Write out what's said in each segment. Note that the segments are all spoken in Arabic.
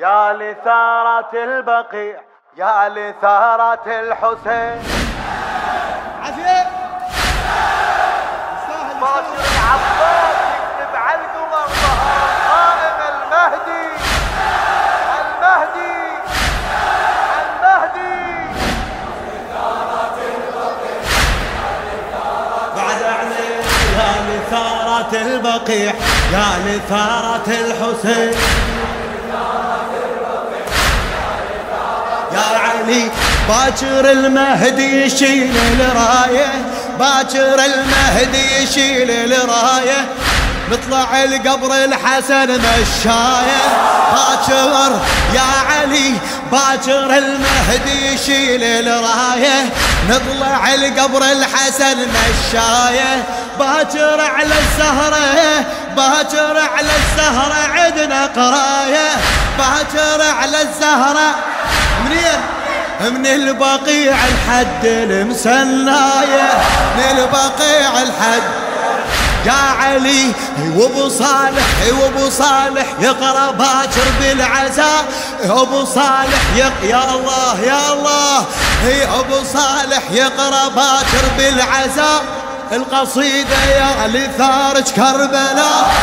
يا لثارة البقيع يا لثارة الحسين. عافية باشر العباس يكتب على القمر ظهر القائم المهدي المهدي المهدي. بعد عليه يا لثارة البقيع يا لثارة الحسين. يا علي باكر المهدي يشيل الراية باكر المهدي يشيل الراية نطلع القبر الحسن مشاية باكر يا علي باكر المهدي يشيل الراية نطلع القبر الحسن مشاية باكر على الزهرة باكر على الزهرة عدنا قراية باكر على الزهرة منين من البقيع الحد المسناية من البقيع الحد. يا علي وابو صالح وابو صالح يقرا باكر بالعزاء ابو صالح يا الله يا الله ابو صالح يقرا باكر بالعزاء القصيدة يا لثارج كربلاء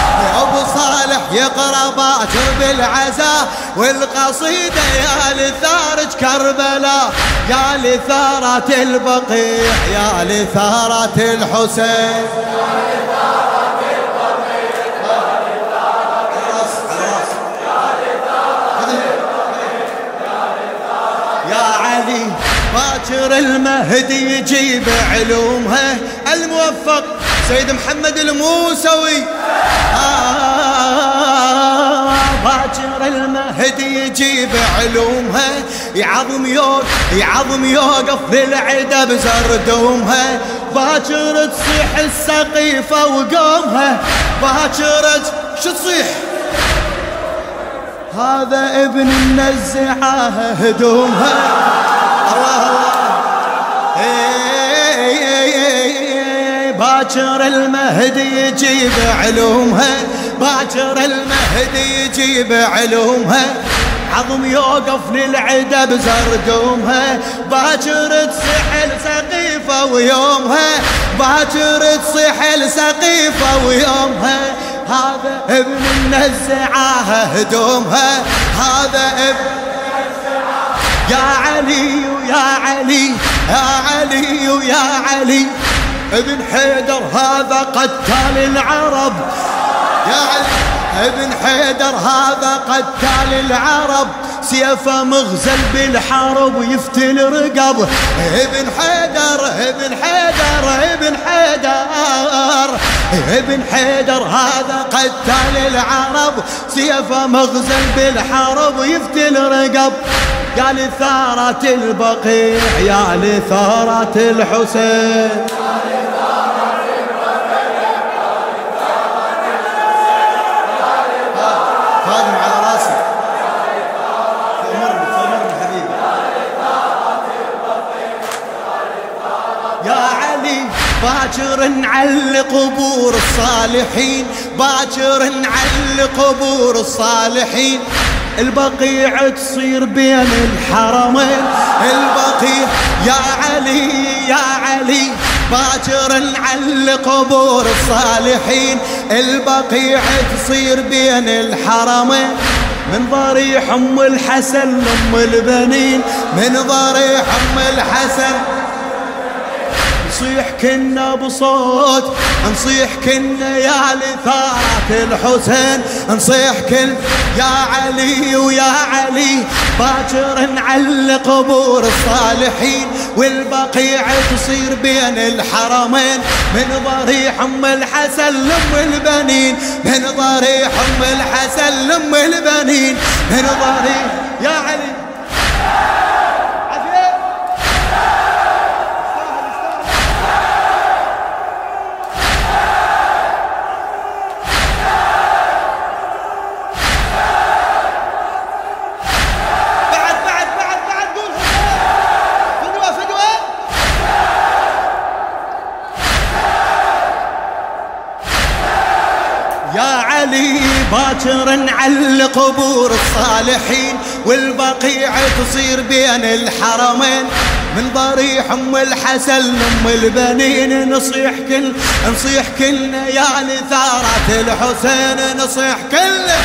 ابو صالح يقرا باكر بالعزاء والقصيدة يا لثارج كربلاء يا لثارة البقيع يا لثارة الحسين. باكر المهدي يجيب علومها الموفق سيد محمد الموسوي باكر المهدي يجيب علومها يعظم يوقف للعدا بزردومها باكر تصيح السقيفة وقومها باكر شو تصيح هذا ابن النزعة هدومها الله باكر المهدي يجيب علومها باكر المهدي يجيب علومها عظم يوقف للعدا بزردومها باكر تصيح السقيفة ويومها باكر تصيح السقيفة ويومها هذا ابن النزعة هدومها هذا ابن يا علي يا علي يا علي يا علي ابن حيدر هذا قتال العرب يا علي ابن حيدر هذا قتال العرب سيفه مغزل بالحرب ويفتل رقب ابن حيدر ابن حيدر ابن حيدر ابن حيدر هذا قتال العرب سيفه مغزل بالحرب ويفتل رقب يا لثارة البقيع يا لثارة الحسين. خادم على راسي فمرني حبيبي يا علي باكر نعلق قبور الصالحين باكر نعلق قبور الصالحين البقيع تصير بين الحرمين البقيع يا علي يا علي باكر نعلق قبور الصالحين البقيع تصير بين الحرمين من ضريح ام الحسن لام البنين من ضريح ام الحسن نصيح كنا بصوت نصيح كنا يا لثارة الحسين نصيح كن يا علي ويا علي باكر نعلق قبور الصالحين والبقيع تصير بين الحرمين من ضريح ام الحسن لام البنين من ضريح ام الحسن لام البنين من ضريح يا علي باكر على قبور الصالحين، والبقيع تصير بين الحرمين. من ضريح ام الحسن ام البنين نصيح كلنا يا لثارة الحسين، نصيح كلنا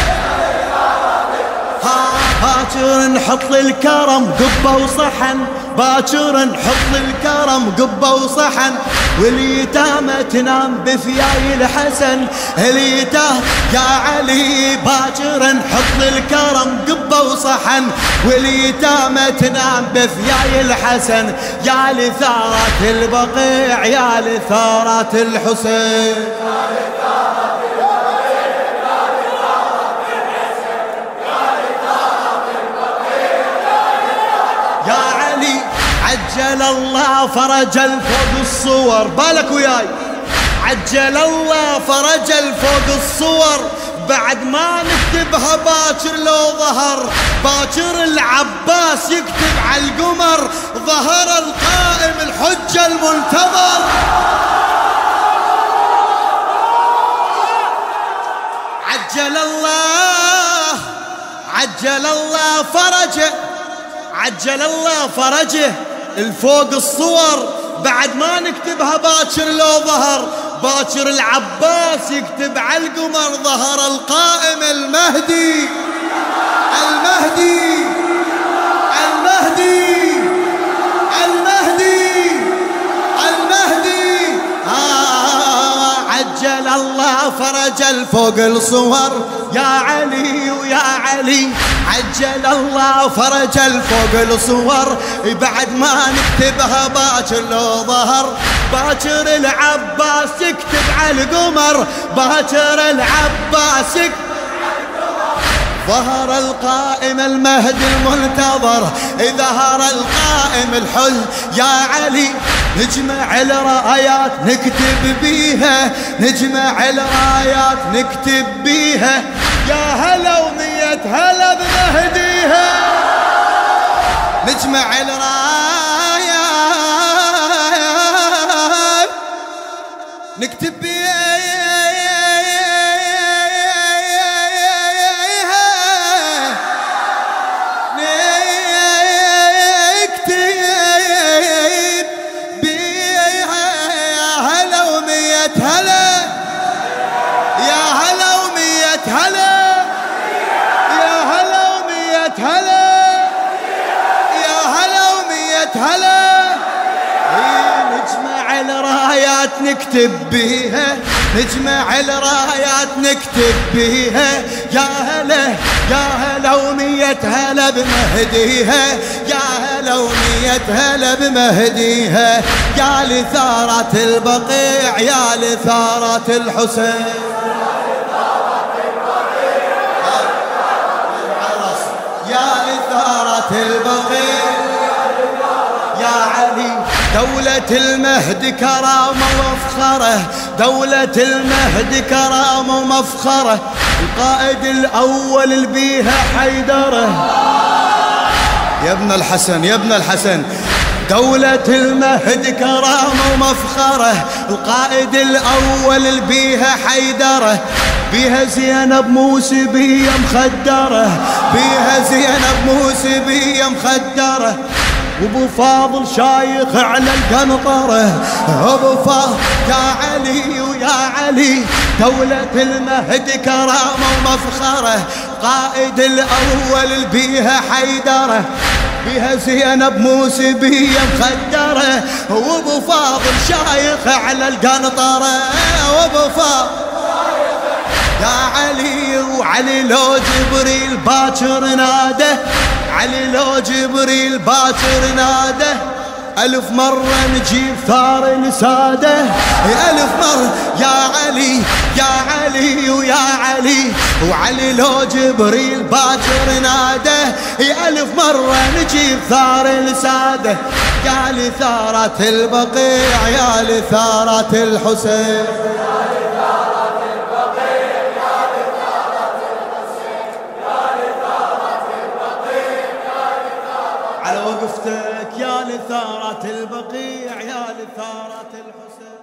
باكر نحط للكرم قبة وصحن، باكر نحط للكرم قبة وصحن، واليتامى تنام بفياي الحسن، اليتامى يا علي باكر نحط للكرم قبة وصحن، واليتامى تنام بفياي الحسن، يا لثارة البقيع يا لثارة الحسين. يا علي عجل الله فرجل فوق الصور، بالك وياي، عجل الله فرجل فوق الصور، بعد ما نكتبها باكر لو ظهر، باكر العباس يكتب على القمر، ظهر القائم الحجة المنتظر. عجل الله فرجه، عجل الله فرجه الفوق الصور، بعد ما نكتبها باكر لو ظهر، باكر العباس يكتب على القمر، ظهر القائم المهدي المهدي المهدي المهدي المهدي. عجل الله فرجل فوق الصور، يا علي ويا علي عجل الله فرجل فوق الصور، بعد ما نكتبها باكر لو ظهر، باكر العباس يكتب على القمر، باكر العباس يكتب ظهر القائم المهدي المنتظر، ظهر القائم الحل. يا علي نجمع الرايات نكتب بيها، نجمع الرايات نكتب بيها، يا هلا ومية هلا بمهديها. نجمع الرايات نكتب بيها، نجمع الرايات نكتب بيها، نجمع الرايات نكتب بيها، يا هلا يا هلا ومية هلا بمهديها، يا هلا ومية هلا بمهديها، يا لثارة البقيع يا لثارة الحسين. يا لثارة البقيع يا علي دولة المهدي كرامة ومفخرة، دولة المهدي كرامة ومفخرة، القائد الأول اللي بيها حيدرة. يا ابن الحسن يا ابن الحسن، دولة المهدي كرامة ومفخرة، القائد الأول اللي بيها حيدرة، بيها زينب موسبية مخدرة، بيها زينب موسبية مخدرة، وابو فاضل شايخ على القنطرة، ابو فاضل يا علي ويا علي دولة المهدي كرامة ومفخرة، قائد الأول اللي بيها حيدرة، بيها زينب موسبية مخدرة، وابو فاضل شايخ على القنطرة، وابو فاضل يا علي وعلي لو جبريل باكر ناده، علي لو جبريل باكر ناده، ألف مرة نجيب ثار نساده، ألف مرة يا علي يا علي ويا علي، وعلي لو جبريل باكر ناده، ألف مرة نجيب ثار نساده، يا لثارة البقيع يا لثارة الحسين. على وقفتك يا لثارة البقيع يا لثارة الحسين.